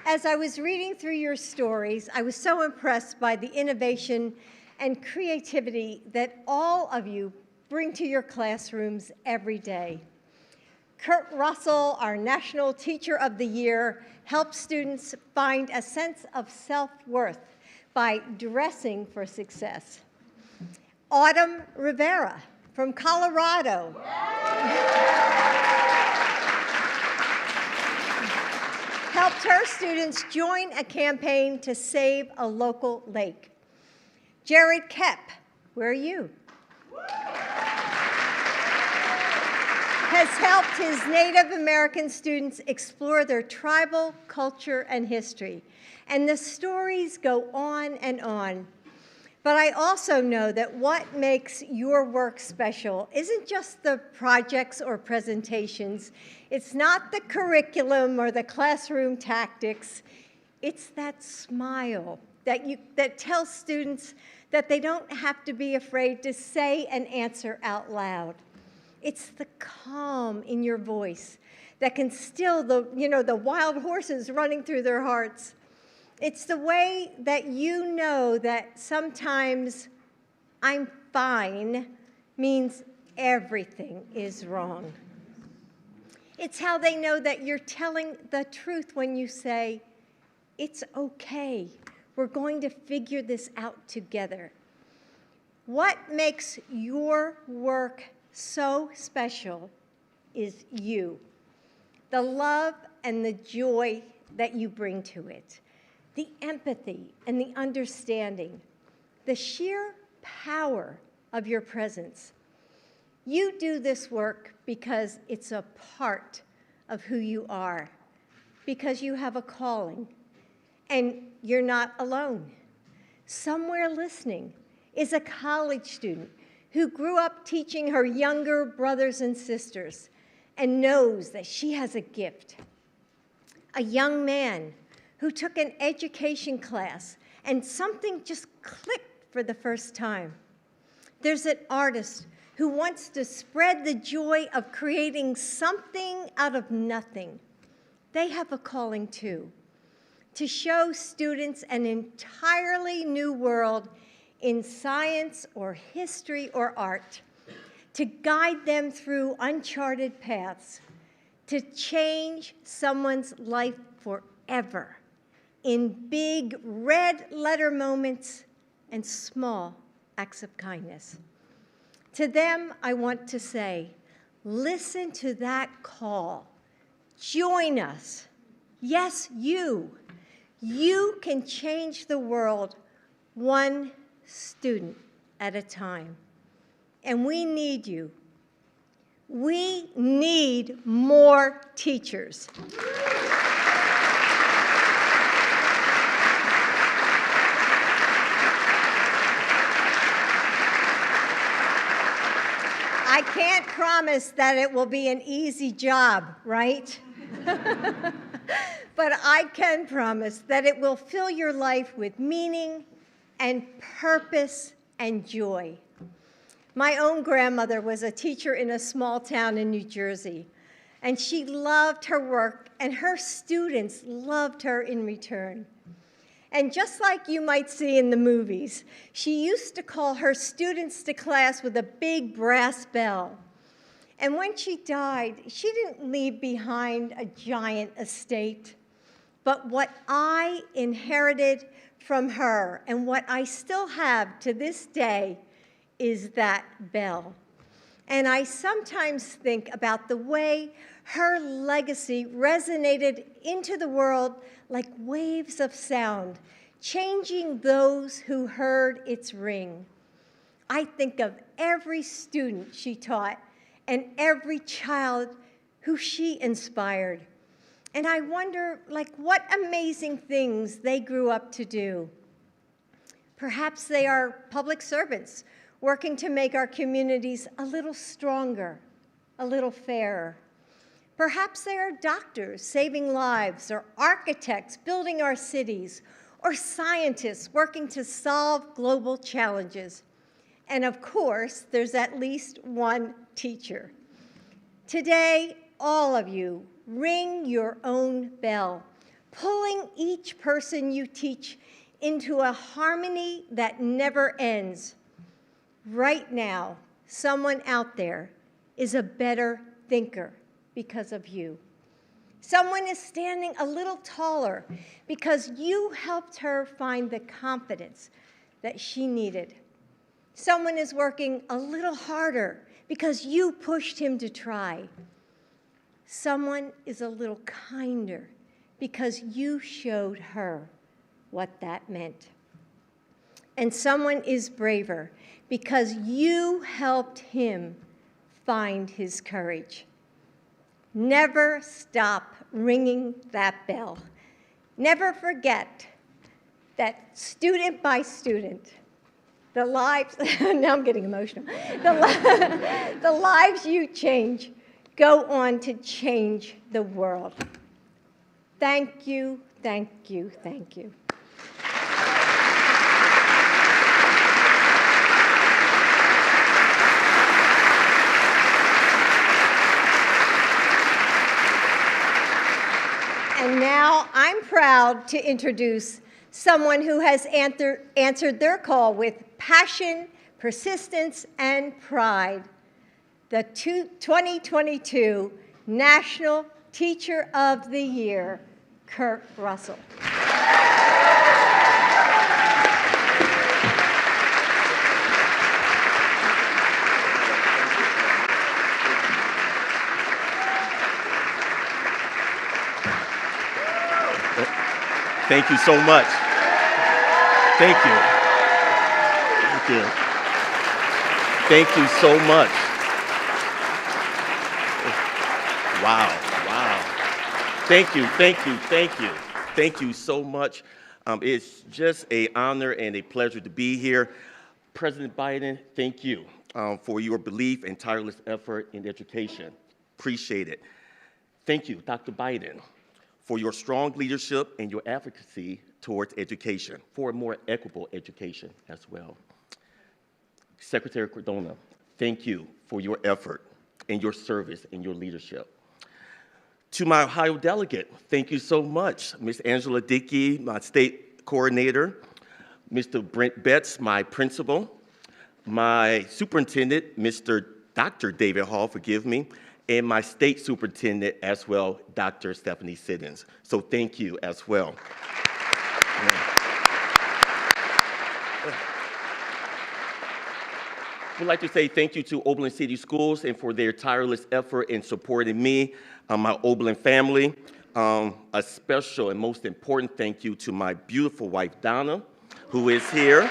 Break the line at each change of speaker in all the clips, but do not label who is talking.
As I was reading through your stories, I was so impressed by the innovation and creativity that all of you bring to your classrooms every day. Kurt Russell, our National Teacher of the Year, helps students find a sense of self-worth by dressing for success. Autumn Rivera from Colorado helped her students join a campaign to save a local lake. Jared Koepp, where are you? Has helped his Native American students explore their tribal culture and history. And the stories go on and on. But I also know that what makes your work special isn't just the projects or presentations. It's not the curriculum or the classroom tactics. It's that smile that tells students that they don't have to be afraid to say an answer out loud. It's the calm in your voice that can still the wild horses running through their hearts. It's the way that you know that sometimes I'm fine means everything is wrong. It's how they know that you're telling the truth when you say, it's okay, we're going to figure this out together. What makes your work so special is you, the love and the joy that you bring to it, the empathy and the understanding, the sheer power of your presence. You do this work because it's a part of who you are, because you have a calling, and you're not alone. Somewhere listening is a college student who grew up teaching her younger brothers and sisters and knows that she has a gift. A young man who took an education class and something just clicked for the first time. There's an artist who wants to spread the joy of creating something out of nothing. They have a calling too, to show students an entirely new world in science or history or art, to guide them through uncharted paths, to change someone's life forever in big red letter moments and small acts of kindness. To them, I want to say, listen to that call. Join us. Yes, you. You can change the world one student at a time. And we need you. We need more teachers. I can't promise that it will be an easy job, right? But I can promise that it will fill your life with meaning and purpose and joy. My own grandmother was a teacher in a small town in New Jersey, and she loved her work, and her students loved her in return. And just like you might see in the movies, she used to call her students to class with a big brass bell. And when she died, she didn't leave behind a giant estate, but what I inherited from her and what I still have to this day is that bell. And I sometimes think about the way her legacy resonated into the world like waves of sound, changing those who heard its ring. I think of every student she taught and every child who she inspired. And I wonder, what amazing things they grew up to do. Perhaps they are public servants working to make our communities a little stronger, a little fairer. Perhaps they are doctors saving lives, or architects building our cities, or scientists working to solve global challenges. And of course, there's at least one teacher. Today, all of you ring your own bell. pulling each person you teach into a harmony that never ends. Right now, someone out there is a better thinker because of you. Someone is standing a little taller because you helped her find the confidence that she needed. Someone is working a little harder because you pushed him to try. Someone is a little kinder because you showed her what that meant. And someone is braver because you helped him find his courage. Never stop ringing that bell. Never forget that student by student, the lives, now I'm getting emotional, the lives you change go on to change the world. Thank you, thank you, thank you. And now I'm proud to introduce someone who has answered their call with passion, persistence, and pride. The 2022 National Teacher of the Year, Kurt Russell.
Thank you so much. Thank you. Thank you. Thank you so much. Wow, wow. Thank you, thank you, thank you. Thank you so much. It's just an honor and a pleasure to be here. President Biden, thank you for your belief and tireless effort in education. Appreciate it. Thank you, Dr. Biden, for your strong leadership and your advocacy towards education, for a more equitable education as well. Secretary Cardona, thank you for your effort and your service and your leadership. To my Ohio delegate, thank you so much. Ms. Angela Dickey, my state coordinator, Mr. Brent Betts, my principal, my superintendent, Dr. David Hall, forgive me, and my state superintendent as well, Dr. Stephanie Siddons. So thank you as well. I'd like to say thank you to Oberlin City Schools and for their tireless effort in supporting me, my Oberlin family. A special and most important thank you to my beautiful wife, Donna, who is here.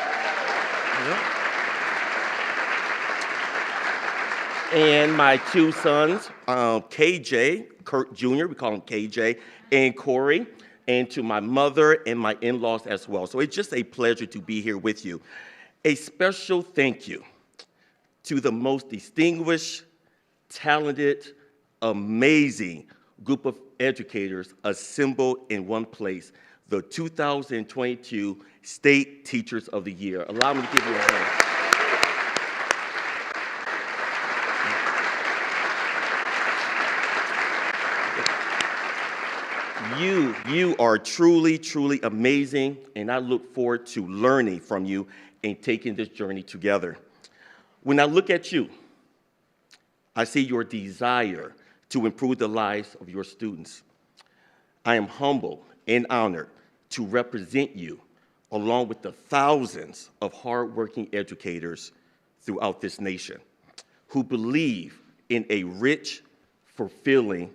And my two sons, KJ, Kurt Jr., we call him KJ, and Corey, and to my mother and my in-laws as well. So it's just a pleasure to be here with you. A special thank you to the most distinguished, talented, amazing group of educators assembled in one place, the 2022 State Teachers of the Year. Allow me to give you a hand. You are truly, truly amazing, and I look forward to learning from you and taking this journey together. When I look at you, I see your desire to improve the lives of your students. I am humbled and honored to represent you along with the thousands of hardworking educators throughout this nation who believe in a rich, fulfilling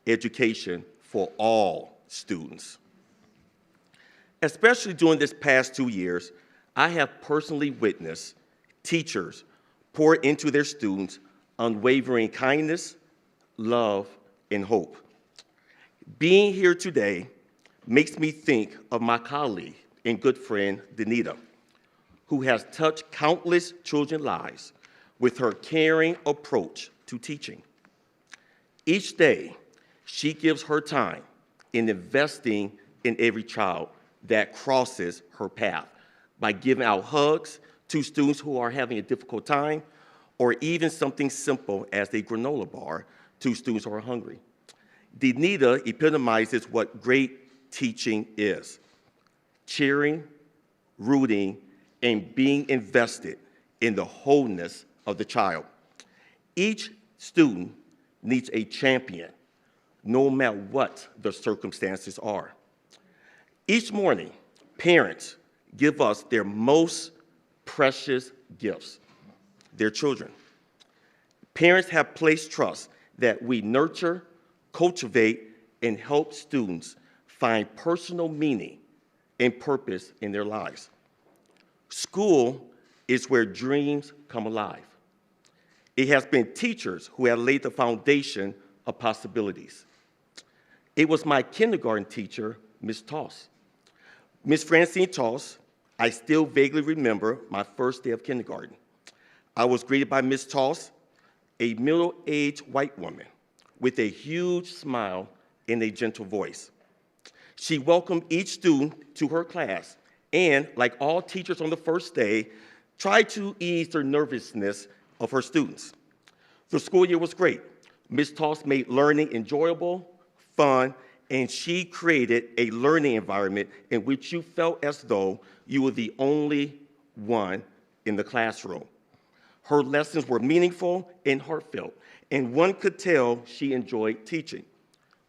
education for all students. Especially during this past 2 years, I have personally witnessed teachers pour into their students unwavering kindness, love, and hope. Being here today makes me think of my colleague and good friend, Danita, who has touched countless children's lives with her caring approach to teaching. Each day, she gives her time in investing in every child that crosses her path by giving out hugs to students who are having a difficult time, or even something simple as a granola bar to students who are hungry. Danita epitomizes what great teaching is: cheering, rooting, and being invested in the wholeness of the child. Each student needs a champion, no matter what the circumstances are. Each morning, parents give us their most precious gifts, their children. Parents have placed trust that we nurture, cultivate, and help students find personal meaning and purpose in their lives. School is where dreams come alive. It has been teachers who have laid the foundation of possibilities. It was my kindergarten teacher, Ms. Toss. Ms. Francine Toss, I still vaguely remember my first day of kindergarten. I was greeted by Ms. Toss, a middle-aged white woman with a huge smile and a gentle voice. She welcomed each student to her class and, like all teachers on the first day, tried to ease the nervousness of her students. The school year was great. Ms. Toss made learning enjoyable, fun, and she created a learning environment in which you felt as though you were the only one in the classroom. Her lessons were meaningful and heartfelt, and one could tell she enjoyed teaching.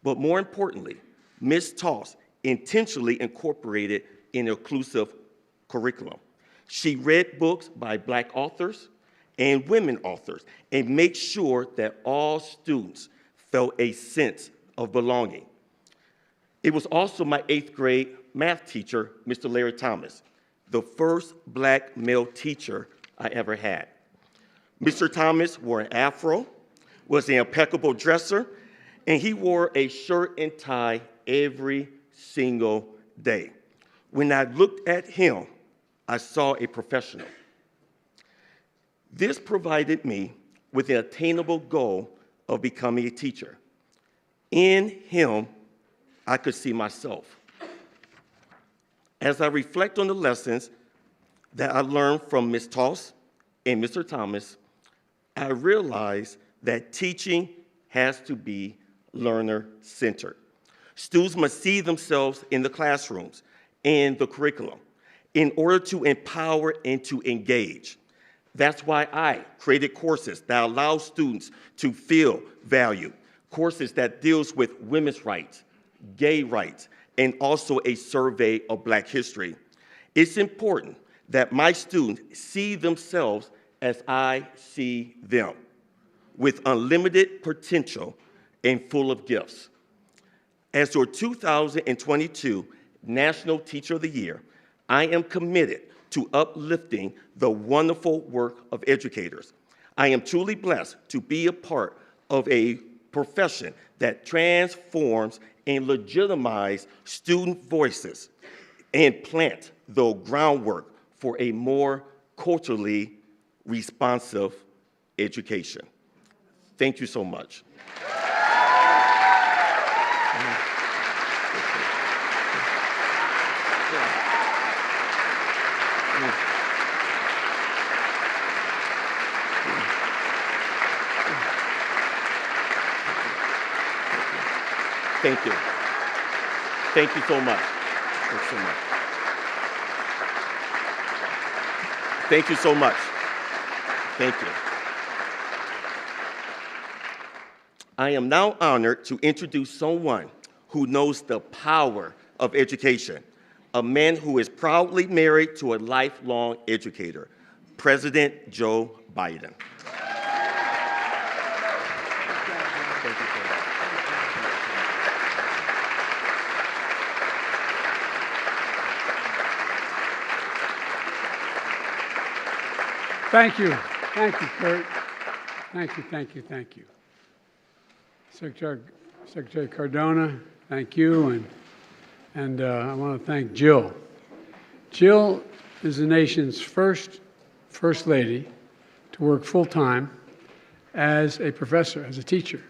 But more importantly, Ms. Toss intentionally incorporated an inclusive curriculum. She read books by Black authors and women authors and made sure that all students felt a sense of belonging. It was also my 8th grade math teacher, Mr. Larry Thomas, the first Black male teacher I ever had. Mr. Thomas wore an afro, was an impeccable dresser, and he wore a shirt and tie every single day. When I looked at him, I saw a professional. This provided me with an attainable goal of becoming a teacher. In him, I could see myself. As I reflect on the lessons that I learned from Ms. Toss and Mr. Thomas, I realized that teaching has to be learner-centered. Students must see themselves in the classrooms and the curriculum in order to empower and to engage. That's why I created courses that allow students to feel valued, courses that deals with women's rights, gay rights, and also a survey of Black history. It's important that my students see themselves as I see them, with unlimited potential and full of gifts. As your 2022 National Teacher of the Year, I am committed to uplifting the wonderful work of educators. I am truly blessed to be a part of a profession that transforms and legitimizes student voices and plant the groundwork for a more culturally responsive education. Thank you so much. Thank you. Thank you so much. Thanks so much. Thank you so much. Thank you. I am now honored to introduce someone who knows the power of education, a man who is proudly married to a lifelong educator, President Joe Biden.
Thank you. Thank you, Kurt. Thank you, thank you, thank you. Secretary Cardona, thank you. And I want to thank Jill. Jill is the nation's first lady to work full-time as a professor, as a teacher.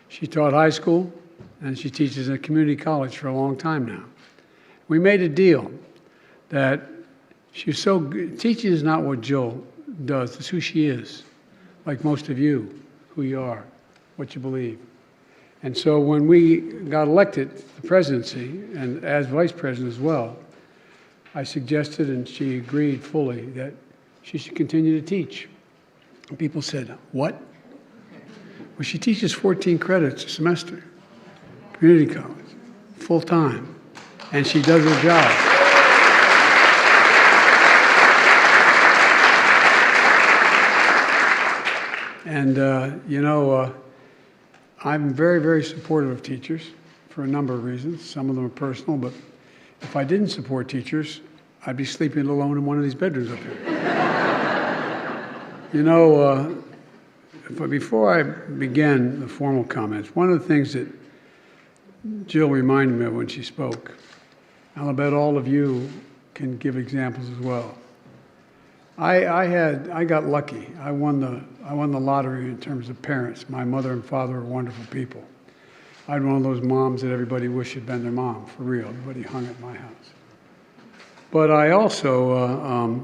She taught high school, and she teaches at community college for a long time now. We made a deal that she's so good. Teaching is not what Jill does, it's who she is, like most of you, who you are, what you believe. And so when we got elected to the presidency, and as vice president as well, I suggested, and she agreed fully, that she should continue to teach. And people said, what? Well, she teaches 14 credits a semester, community college, full-time, and she does her job. And, I'm very, very supportive of teachers for a number of reasons. Some of them are personal, but if I didn't support teachers, I'd be sleeping alone in one of these bedrooms up here. Before I begin the formal comments, one of the things that Jill reminded me of when she spoke, and I'll bet all of you can give examples as well. I got lucky. I won the lottery in terms of parents. My mother and father were wonderful people. I had one of those moms that everybody wished had been their mom, for real. Everybody hung at my house. But I also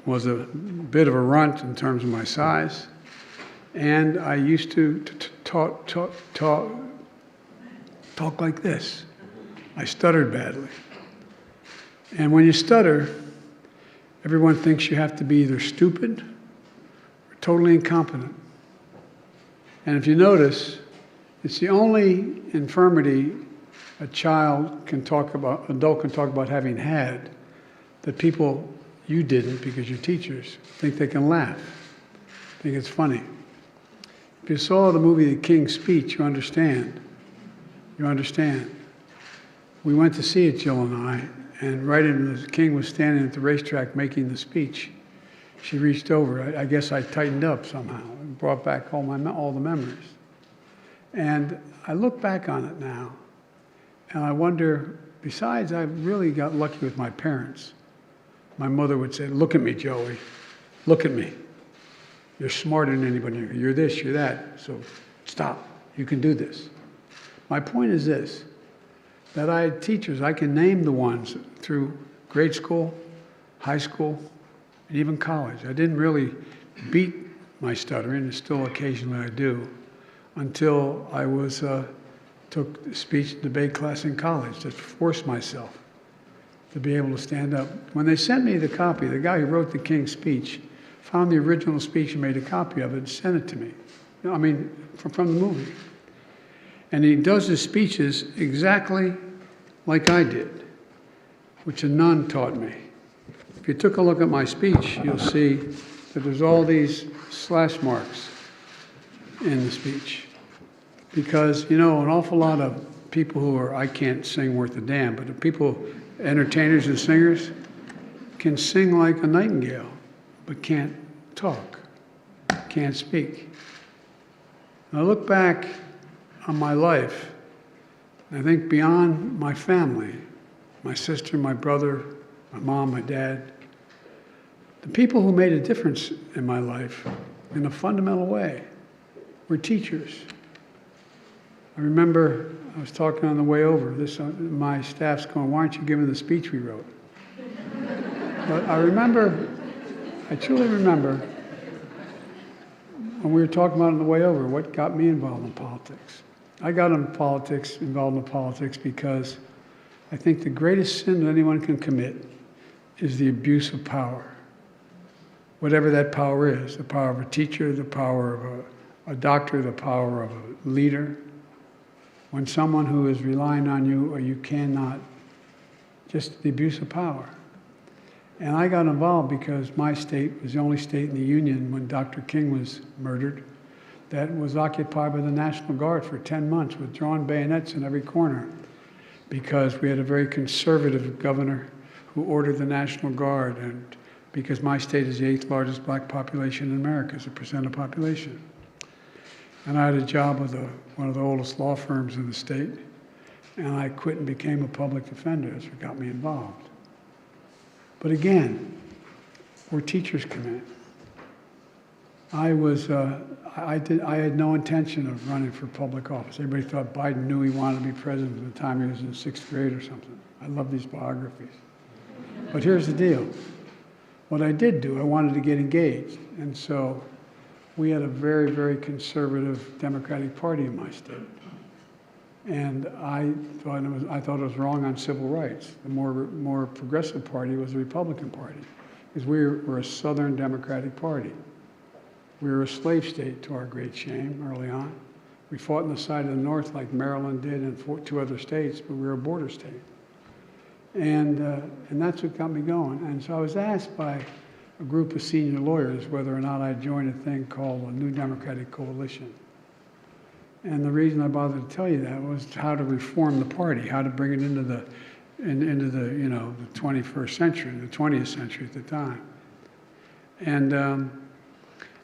was a bit of a runt in terms of my size, and I used to talk like this. I stuttered badly. And when you stutter, everyone thinks you have to be either stupid or totally incompetent. And if you notice, it's the only infirmity a adult can talk about having had that people, you didn't because you're teachers, think they can laugh, think it's funny. If you saw the movie The King's Speech, you understand. You understand. We went to see it, Jill and I, and right as the king was standing at the racetrack making the speech, she reached over. I guess I tightened up somehow and brought back all the memories. And I look back on it now, and I wonder, besides I really got lucky with my parents. My mother would say, look at me, Joey, look at me. You're smarter than anybody. You're this, you're that, so stop. You can do this. My point is this, that I had teachers, I can name the ones through grade school, high school, and even college. I didn't really beat my stuttering, and still occasionally I do, until I took speech and debate class in college to force myself to be able to stand up. When they sent me the copy, the guy who wrote the King's Speech found the original speech and made a copy of it and sent it to me. From the movie. And he does his speeches exactly like I did, which a nun taught me. If you took a look at my speech, you'll see that there's all these slash marks in the speech. Because, an awful lot of people who are, I can't sing worth a damn, but the people, entertainers and singers, can sing like a nightingale, but can't talk, can't speak. And I look back on my life, and I think beyond my family, my sister, my brother, my mom, my dad, the people who made a difference in my life in a fundamental way were teachers. I remember I was talking on the way over, my staff's going, why aren't you giving the speech we wrote? But I truly remember when we were talking about it on the way over, what got me involved in politics. I got involved in politics because I think the greatest sin that anyone can commit is the abuse of power. Whatever that power is, the power of a teacher, the power of a doctor, the power of a leader. When someone who is relying on you or you cannot, just the abuse of power. And I got involved because my state was the only state in the Union when Dr. King was murdered that was occupied by the National Guard for 10 months with drawn bayonets in every corner because we had a very conservative governor who ordered the National Guard, and because my state is the 8th largest black population in America as a percent of population. And I had a job with one of the oldest law firms in the state, and I quit and became a public defender. That's what got me involved. But again, where teachers come in, I had no intention of running for public office. Everybody thought Biden knew he wanted to be president at the time he was in 6th grade or something. I love these biographies. But here's the deal. What I did do, I wanted to get engaged. And so we had a very, very conservative Democratic Party in my state. And I thought it was wrong on civil rights. The more progressive party was the Republican Party, because we're a Southern Democratic Party. We were a slave state, to our great shame, early on. We fought on the side of the North like Maryland did and 2 other states, but we were a border state. And that's what got me going. And so I was asked by a group of senior lawyers whether or not I'd join a thing called the New Democratic Coalition. And the reason I bothered to tell you that was how to reform the party, how to bring it into the 21st century, the 20th century at the time. And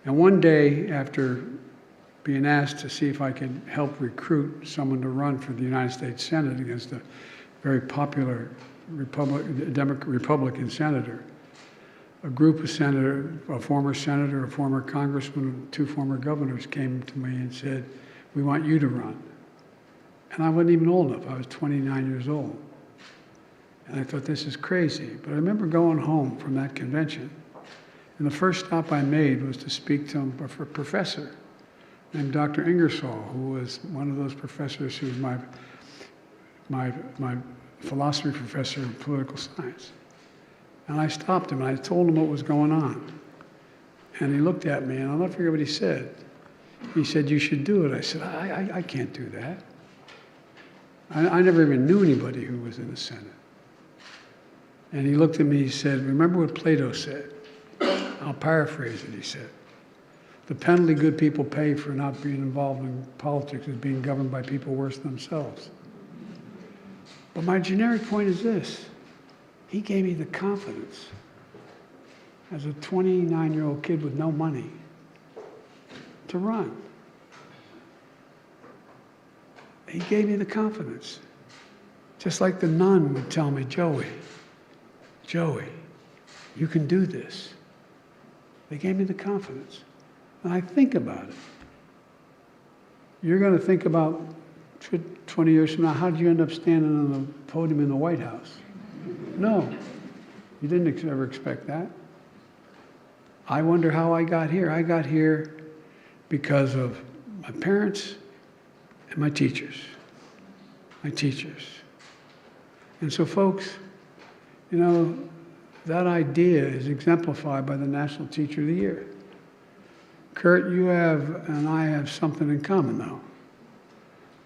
one day, after being asked to see if I could help recruit someone to run for the United States Senate against a very popular Republican senator, a group of senators, a former senator, a former congressman, 2 former governors came to me and said, "We want you to run." And I wasn't even old enough. I was 29 years old. And I thought, this is crazy. But I remember going home from that convention, and the first stop I made was to speak to a professor named Dr. Ingersoll, who was one of those professors who was my philosophy professor in political science. And I stopped him and I told him what was going on. And he looked at me, and I'll never forget what he said. He said, "You should do it." I said, I can't do that. I never even knew anybody who was in the Senate. And he looked at me, he said, "Remember what Plato said?" I'll paraphrase it, he said. "The penalty good people pay for not being involved in politics is being governed by people worse than themselves." But my generic point is this. He gave me the confidence as a 29-year-old kid with no money to run. He gave me the confidence. Just like the nun would tell me, Joey, you can do this. They gave me the confidence. And I think about it. You're going to think about 20 years from now, how did you end up standing on the podium in the White House? No, you didn't ever expect that. I wonder how I got here. I got here because of my parents and my teachers. And so, folks, that idea is exemplified by the National Teacher of the Year. Kurt, you and I have something in common, though.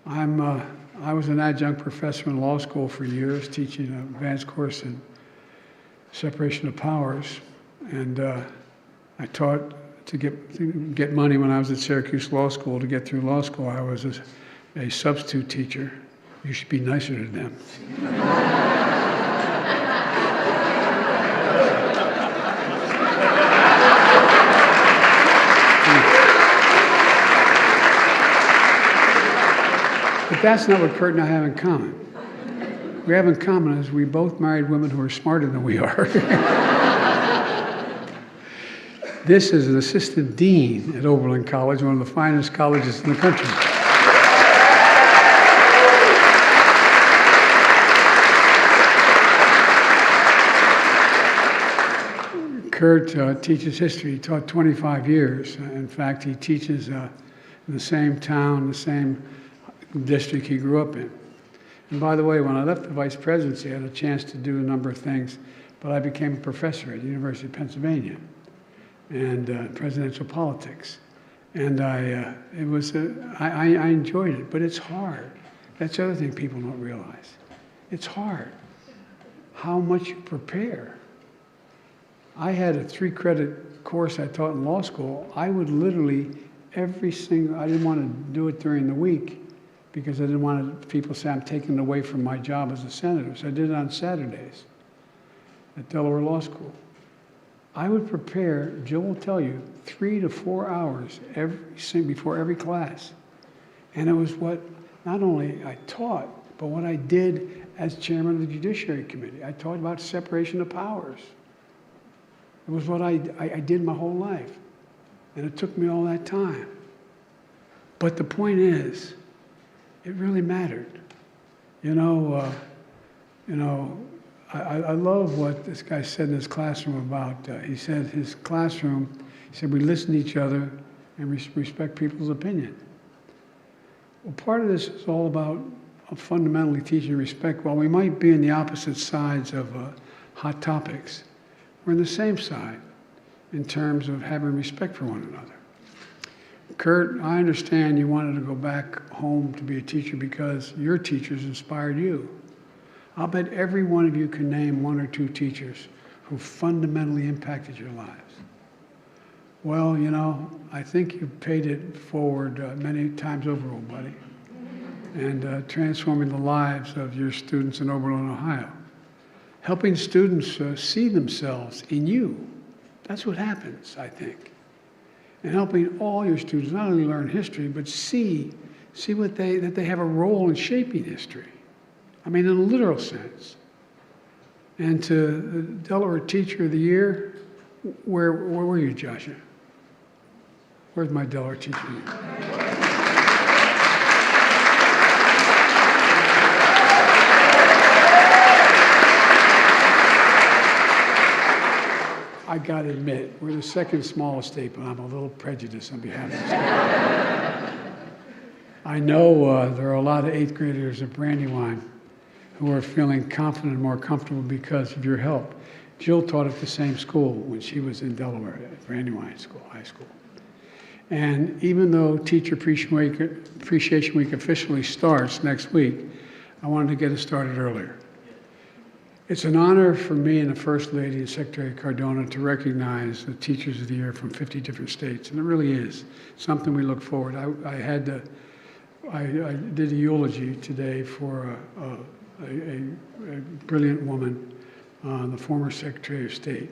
I was an adjunct professor in law school for years, teaching an advanced course in separation of powers, and I taught to get money when I was at Syracuse Law School. To get through law school, I was a substitute teacher. You should be nicer to them. But that's not what Kurt and I have in common. What we have in common is we both married women who are smarter than we are. This is an assistant dean at Oberlin College, one of the finest colleges in the country. Kurt teaches history. He taught 25 years. In fact, he teaches in the same town, the same district he grew up in. And by the way, when I left the vice presidency, I had a chance to do a number of things, but I became a professor at the University of Pennsylvania and presidential politics. And I enjoyed it, but it's hard. That's the other thing people don't realize. It's hard how much you prepare. I had a 3-credit course I taught in law school. I would literally I didn't want to do it during the week because I didn't want people to say I'm taking away from my job as a senator. So I did it on Saturdays at Delaware Law School. I would prepare, Jill will tell you, 3 to 4 hours before every class. And it was what not only I taught, but what I did as chairman of the Judiciary Committee. I taught about separation of powers. It was what I did my whole life. And it took me all that time. But the point is, it really mattered. I love what this guy said in his classroom about, he said we listen to each other and respect people's opinion. Well, part of this is all about fundamentally teaching respect. While we might be in the opposite sides of hot topics, we're on the same side in terms of having respect for one another. Kurt, I understand you wanted to go back home to be a teacher because your teachers inspired you. I'll bet every one of you can name one or two teachers who fundamentally impacted your lives. Well, you know, I think you paid it forward many times over, old buddy, and transforming the lives of your students in Oberlin, Ohio. Helping students see themselves in you. That's what happens, I think. And helping all your students not only learn history, but see that they have a role in shaping history. I mean, in a literal sense. And to the Delaware Teacher of the Year, where were you, Joshua? Where's my Delaware Teacher of the Year? I got to admit, we're the second smallest state, but I'm a little prejudiced on behalf of the state. I know there are a lot of 8th graders at Brandywine who are feeling confident and more comfortable because of your help. Jill taught at the same school when she was in Delaware, at Brandywine School, high school. And even though Teacher Appreciation Week officially starts next week, I wanted to get it started earlier. It's an honor for me and the First Lady and Secretary Cardona to recognize the Teachers of the Year from 50 different states, and it really is something we look forward. I did a eulogy today for a brilliant woman, the former Secretary of State,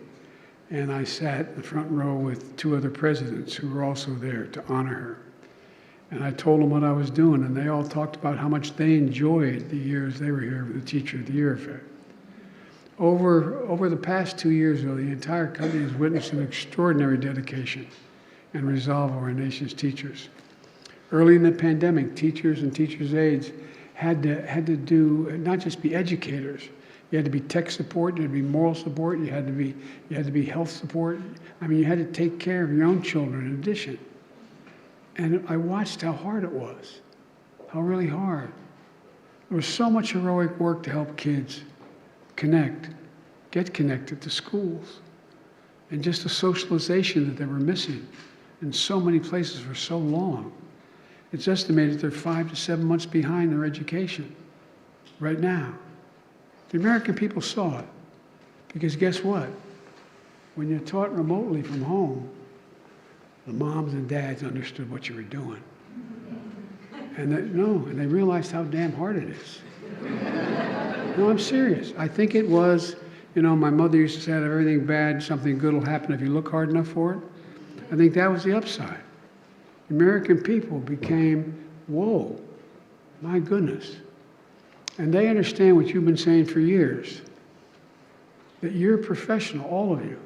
and I sat in the front row with 2 other presidents who were also there to honor her. And I told them what I was doing, and they all talked about how much they enjoyed the years they were here with the Teacher of the Year affair. Over the past 2 years, though, the entire country has witnessed an extraordinary dedication and resolve of our nation's teachers. Early in the pandemic, teachers and teachers' aides had to do, not just be educators, you had to be tech support, you had to be moral support, you had to be health support. I mean, you had to take care of your own children in addition. And I watched how hard it was, how really hard. There was so much heroic work to help kids get connected to schools, and just the socialization that they were missing in so many places for so long. It's estimated they're 5 to 7 months behind their education right now. The American people saw it, because guess what? When you're taught remotely from home, the moms and dads understood what you were doing. And they realized how damn hard it is. No, I'm serious. I think it was, you know, my mother used to say that everything bad, something good will happen if you look hard enough for it. I think that was the upside. The American people became, whoa, my goodness. And they understand what you've been saying for years, that you're a professional, all of you.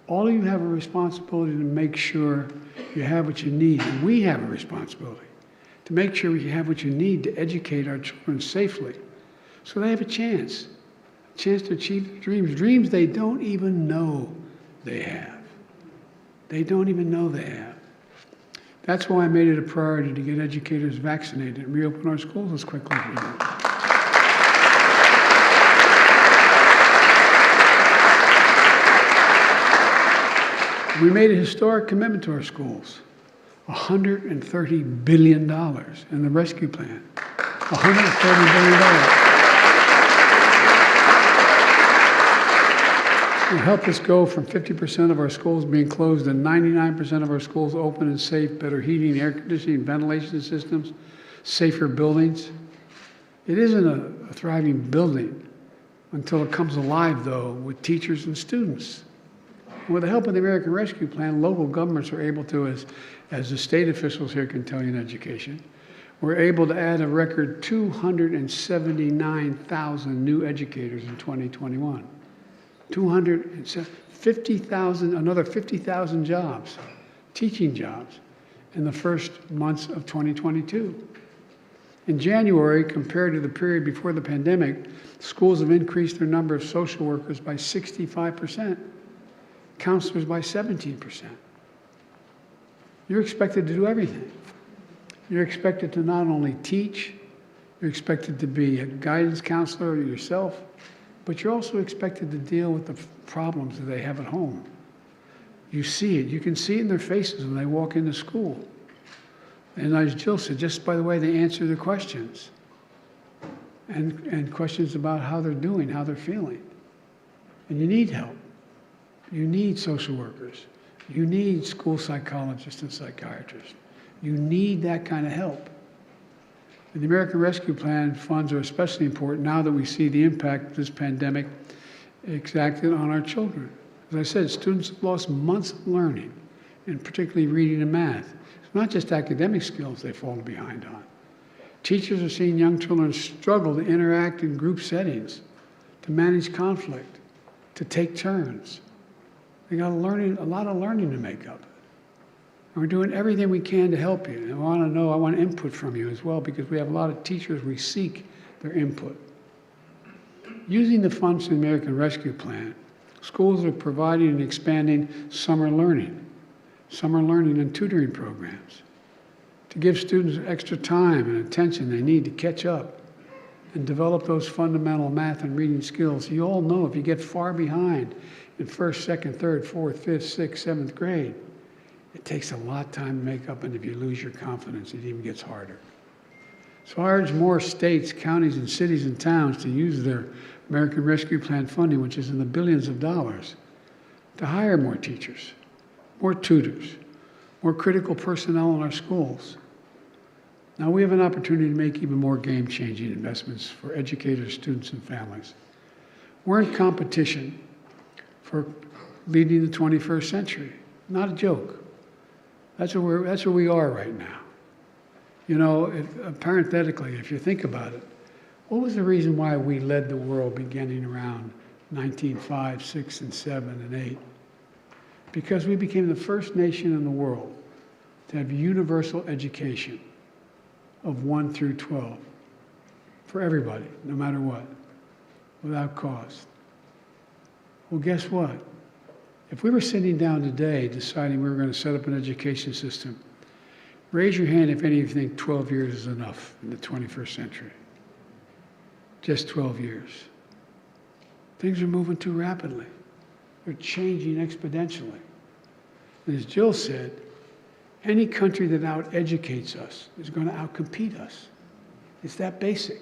All of you have a responsibility to make sure you have what you need, and we have a responsibility to make sure you have what you need to educate our children safely, so they have a chance to achieve dreams they don't even know they have. They don't even know they have. That's why I made it a priority to get educators vaccinated and reopen our schools as quickly as we can. We made a historic commitment to our schools, $130 billion in the rescue plan, $130 billion. It helped us go from 50% of our schools being closed to 99% of our schools open and safe, better heating, air conditioning, ventilation systems, safer buildings. It isn't a thriving building until it comes alive, though, with teachers and students. And with the help of the American Rescue Plan, local governments are able to, as the state officials here can tell you in education, we're able to add a record 279,000 new educators in 2021. 250,000, another 50,000 jobs, teaching jobs, in the first months of 2022. In January, compared to the period before the pandemic, schools have increased their number of social workers by 65%, counselors by 17%. You're expected to do everything. You're expected to not only teach, You're expected to be a guidance counselor yourself, but you're also expected to deal with the problems that they have at home. You see it. You can see it in their faces when they walk into school. And as Jill said, just by the way they answer the questions, and questions about how they're doing, how they're feeling. And you need help. You need social workers. You need school psychologists and psychiatrists. You need that kind of help. And the American Rescue Plan funds are especially important now that we see the impact this pandemic exacted on our children. As I said, students have lost months of learning, and particularly reading and math. It's not just academic skills they've fallen behind on. Teachers are seeing young children struggle to interact in group settings, to manage conflict, to take turns. They got a lot of learning to make up. And we're doing everything we can to help you. And I want input from you as well, because we have a lot of teachers, we seek their input. Using the funds from the American Rescue Plan, schools are providing and expanding summer learning and tutoring programs to give students extra time and attention they need to catch up and develop those fundamental math and reading skills. You all know if you get far behind in first, second, third, fourth, fifth, sixth, seventh grade, it takes a lot of time to make up, and if you lose your confidence, it even gets harder. So I urge more states, counties, and cities and towns to use their American Rescue Plan funding, which is in the billions of dollars, to hire more teachers, more tutors, more critical personnel in our schools. Now we have an opportunity to make even more game-changing investments for educators, students, and families. We're in competition for leading the 21st century. Not a joke. That's where we are right now. You know, parenthetically, if you think about it, what was the reason why we led the world beginning around 1905, 6, and 7, and 8? Because we became the first nation in the world to have universal education of 1 through 12 for everybody, no matter what, without cost. Well, guess what? If we were sitting down today deciding we were going to set up an education system, raise your hand if any of you think 12 years is enough in the 21st century. Just 12 years. Things are moving too rapidly. They're changing exponentially. And as Jill said, any country that out-educates us is going to outcompete us. It's that basic.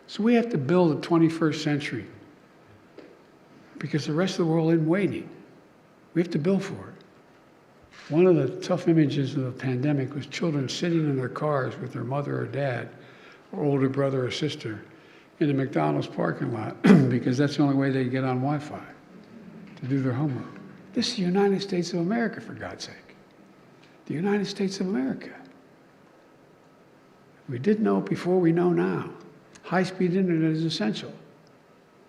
So we have to build a 21st century because the rest of the world isn't waiting. We have to build for it. One of the tough images of the pandemic was children sitting in their cars with their mother or dad or older brother or sister in a McDonald's parking lot because that's the only way they get on Wi-Fi to do their homework. This is the United States of America, for God's sake. The United States of America. We didn't know before, we know now. High-speed internet is essential.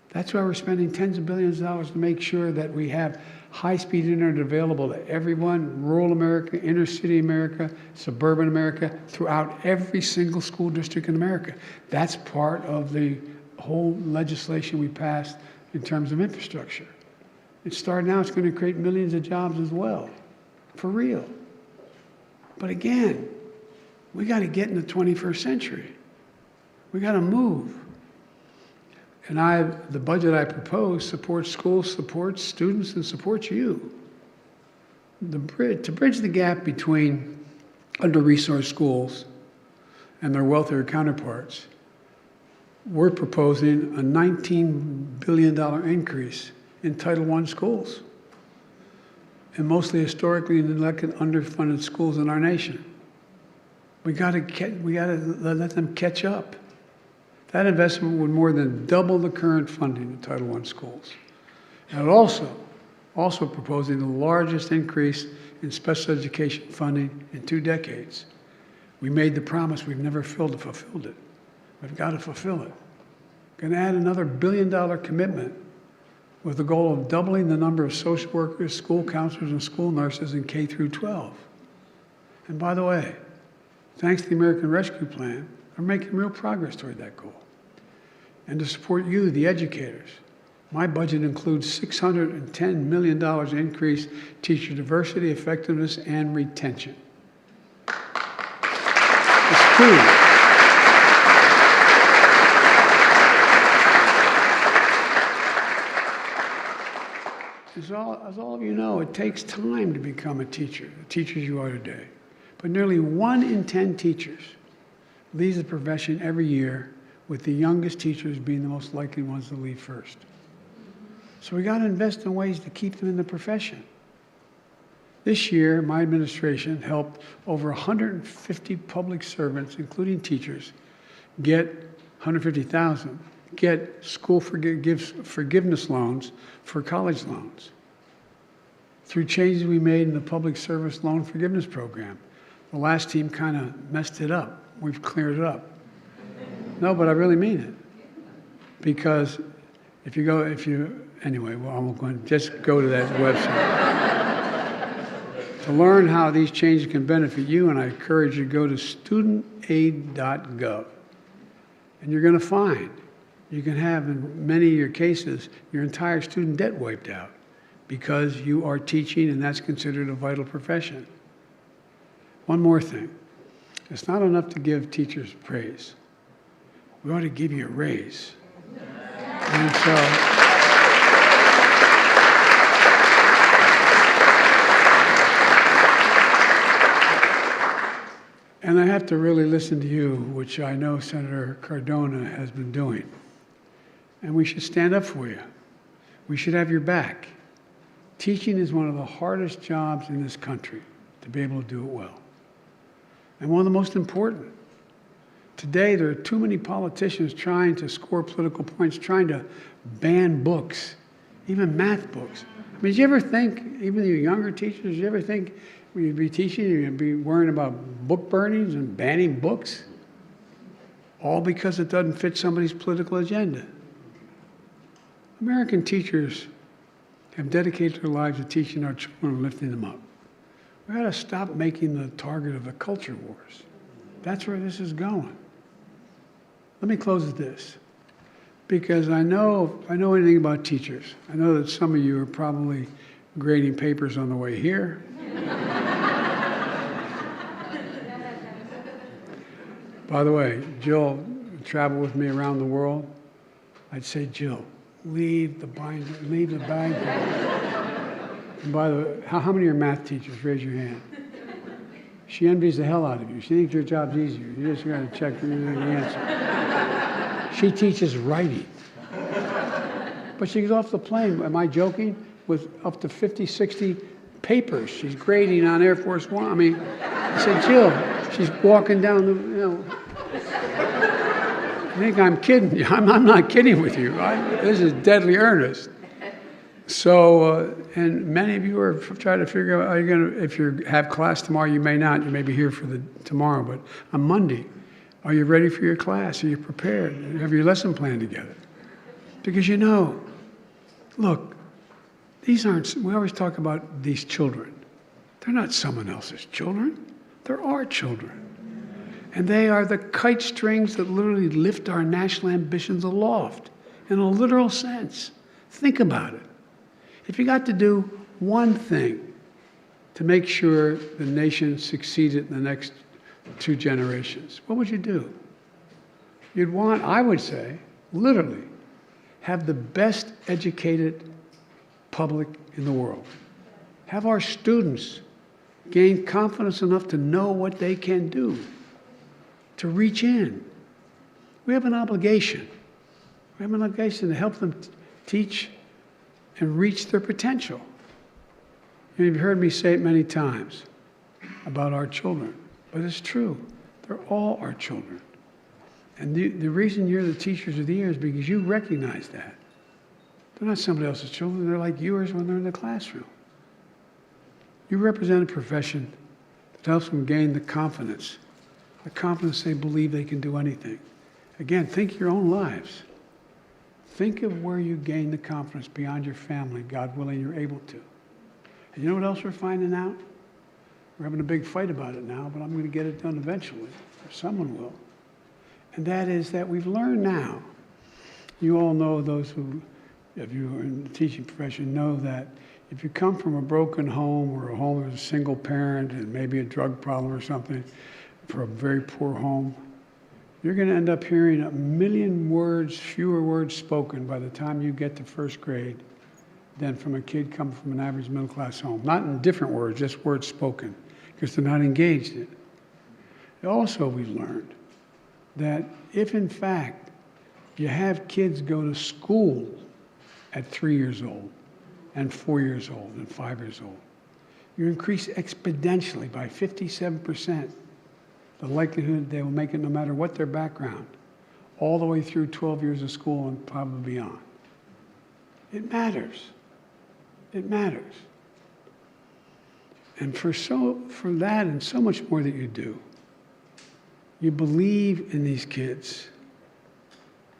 That's why we're spending tens of billions of dollars to make sure that we have high-speed internet available to everyone, rural America, inner-city America, suburban America, throughout every single school district in America. That's part of the whole legislation we passed in terms of infrastructure. It's starting now, it's going to create millions of jobs as well, for real. But again, we got to get in the 21st century. We got to move. And the budget I propose supports schools, supports students, and supports you. To bridge the gap between under-resourced schools and their wealthier counterparts, we're proposing a $19 billion increase in Title I schools, and mostly historically neglected, underfunded schools in our nation. We got to let them catch up. That investment would more than double the current funding of Title I schools. And also proposing the largest increase in special education funding in 2 decades. We made the promise, we've never fulfilled it. We've got to fulfill it. Going to add another $1 billion commitment with the goal of doubling the number of social workers, school counselors, and school nurses in K through 12. And by the way, thanks to the American Rescue Plan, we're making real progress toward that goal. And to support you, the educators, my budget includes $610 million increase teacher diversity, effectiveness, and retention. It's true. as all of you know, it takes time to become a teacher, the teachers you are today. But nearly 1 in 10 teachers leaves the profession every year, with the youngest teachers being the most likely ones to leave first. So we got to invest in ways to keep them in the profession. This year, my administration helped over 150 public servants, including teachers, get 150,000, get school forgiveness loans for college loans through changes we made in the public service loan forgiveness program. The last team kind of messed it up. We've cleared it up. No, but I really mean it. Because anyway, well, I'm going to just go to that website. To learn how these changes can benefit you, and I encourage you to go to studentaid.gov. And you're going to find you can have, in many of your cases, your entire student debt wiped out because you are teaching, and that's considered a vital profession. One more thing. It's not enough to give teachers praise. We ought to give you a raise. And so, and I have to really listen to you, which I know Senator Cardona has been doing. And we should stand up for you. We should have your back. Teaching is one of the hardest jobs in this country to be able to do it well. And one of the most important. Today, there are too many politicians trying to score political points, trying to ban books, even math books. I mean, did you ever think, even you younger teachers, did you ever think when you'd be teaching, you'd be worrying about book burnings and banning books? All because it doesn't fit somebody's political agenda. American teachers have dedicated their lives to teaching our children and lifting them up. We've got to stop making the target of the culture wars. That's where this is going. Let me close with this, because I know anything about teachers. I know that some of you are probably grading papers on the way here. By the way, Jill traveled with me around the world. I'd say, Jill, leave the binder, leave the bag. And by the way, how many are math teachers? Raise your hand. She envies the hell out of you. She thinks your job's easier. You just got to check the answer. She teaches writing. But she gets off the plane, am I joking? With up to 50, 60 papers. She's grading on Air Force One. I mean, I said, Jill, she's walking down the, I think I'm kidding you. I'm not kidding with you. This is deadly earnest. So, and many of you are trying to figure out, are you going to, if you have class tomorrow, you may not, you may be here for tomorrow, but on Monday, are you ready for your class? Are you prepared? Have your lesson plan together? Because look, these aren't, we always talk about these children. They're not someone else's children. They're our children. And they are the kite strings that literally lift our national ambitions aloft, in a literal sense. Think about it. If you got to do one thing to make sure the nation succeeded in the next 2 generations, what would you do? You'd want, I would say, literally, have the best educated public in the world. Have our students gain confidence enough to know what they can do, to reach in. We have an obligation. We have an obligation to help them teach and reach their potential. And you've heard me say it many times about our children, but it's true. They're all our children. And the reason you're the teachers of the year is because you recognize that. They're not somebody else's children. They're like yours when they're in the classroom. You represent a profession that helps them gain the confidence they believe they can do anything. Again, think your own lives. Think of where you gain the confidence beyond your family, God willing, you're able to. And you know what else we're finding out? We're having a big fight about it now, but I'm going to get it done eventually, or someone will. And that is that we've learned now. You all know, those who, if you are in the teaching profession, know that if you come from a broken home or a home with a single parent and maybe a drug problem or something, for a very poor home, you're going to end up hearing 1 million words, fewer words spoken by the time you get to 1st grade than from a kid coming from an average middle-class home. Not in different words, just words spoken, because they're not engaged in it. Also, we've learned that if, in fact, you have kids go to school at 3 years old and 4 years old and 5 years old, you increase exponentially by 57% the likelihood they will make it no matter what their background, all the way through 12 years of school and probably beyond. It matters. It matters. And for that and so much more that you do, you believe in these kids.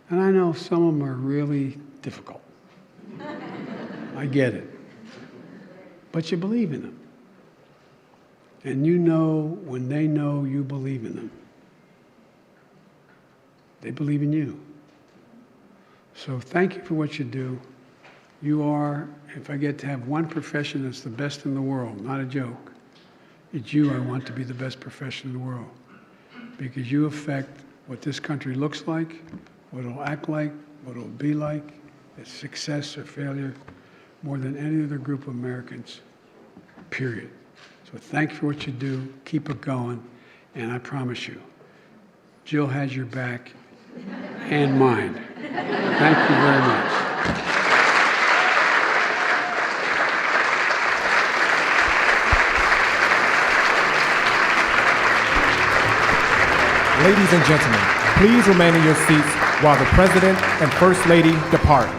And I know some of them are really difficult. I get it. But you believe in them. And you know when they know you believe in them. They believe in you. So thank you for what you do. You are, if I get to have one profession that's the best in the world, not a joke, it's you I want to be the best profession in the world. Because you affect what this country looks like, what it'll act like, what it'll be like, its success or failure, more than any other group of Americans, period. So thank you for what you do. Keep it going. And I promise you, Jill has your back and mine. Thank you very much.
Ladies and gentlemen, please remain in your seats while the President and First Lady depart.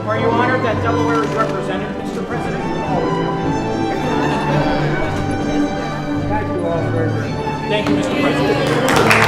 Are you honored that Delaware is represented, Mr. President?
Thank you all very much.
Thank you, Mr. President.